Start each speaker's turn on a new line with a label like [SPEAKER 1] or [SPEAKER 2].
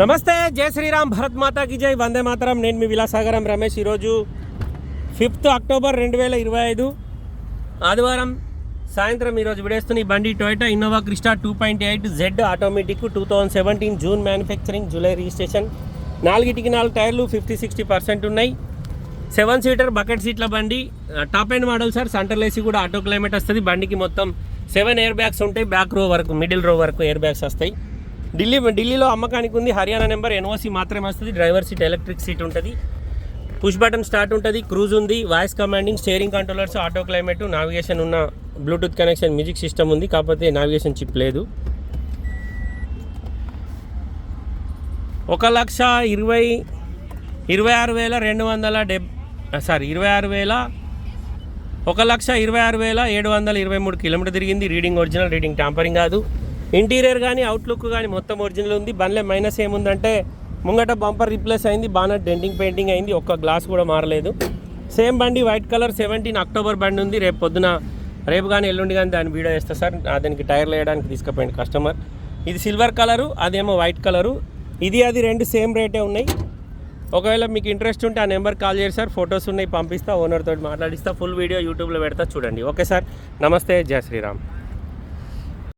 [SPEAKER 1] నమస్తే, జై శ్రీరామ్, భరత్ మాతాకి జై, వందే మాతరం. నేను మీ విలాసాగరం రమేష్. ఈరోజు 5 అక్టోబర్ 2025 ఆదివారం సాయంత్రం ఈరోజు విడేస్తున్న ఈ బండి Toyota Innova Crysta 2.8 Z automatic 2017 June manufacturing, July registration. 4 టైర్లు 50-60% ఉన్నాయి. 7 సీటర్ బకెట్ సీట్ల బండి, top end model sir. Central AC కూడా ఆటో క్లైమేట్ వస్తుంది. బండికి మొత్తం 7 ఎయిర్ బ్యాగ్స్ ఉంటాయి. బ్యాక్ రో వరకు, మిడిల్ రో వరకు ఎయిర్ బ్యాగ్స్ వస్తాయి. ఢిల్లీలో అమ్మకానికి ఉంది. హర్యానా నెంబర్, ఎన్ఓసి మాత్రమే వస్తుంది. డ్రైవర్ సీట్ ఎలక్ట్రిక్ సీట్ ఉంటుంది. పుష్ బటన్ స్టార్ట్ ఉంటుంది. క్రూజ్ ఉంది. Voice commanding, steering controllers, auto climate, navigation ఉన్న, బ్లూటూత్ కనెక్షన్, మ్యూజిక్ సిస్టమ్ ఉంది. కాకపోతే నావిగేషన్ చిప్ లేదు. 1,26,723 కిలోమీటర్ తిరిగింది. రీడింగ్ ఒరిజినల్, రీడింగ్ ట్యాంపరింగ్ కాదు. ఇంటీరియర్ కానీ అవుట్లుక్ కానీ మొత్తం ఒరిజినల్ ఉంది. బండ్లే మైనస్ ఏముందంటే ముంగట బంపర్ రీప్లేస్ అయింది, బాగా డెంటింగ్ పెయింటింగ్ అయింది, ఒక్క గ్లాస్ కూడా మారలేదు. సేమ్ బండి వైట్ కలర్ 17 అక్టోబర్ బండి ఉంది. రేపు కానీ ఎల్లుండి కానీ దాని వీడియో వేస్తా సార్. దానికి టైర్లు వేయడానికి తీసుకుపోయింది కస్టమర్. ఇది సిల్వర్ కలరు, అదేమో వైట్ కలరు. ఇది 2 సేమ్ రేటే ఉన్నాయి. ఒకవేళ మీకు ఇంట్రెస్ట్ ఉంటే ఆ నెంబర్ కాల్ చేయండి సార్. ఫొటోస్ ఉన్నాయి, పంపిస్తా, ఓనర్ తోటి మాట్లాడిస్తా. ఫుల్ వీడియో యూట్యూబ్లో పెడతా, చూడండి. ఓకే సార్, నమస్తే, జై శ్రీరామ్.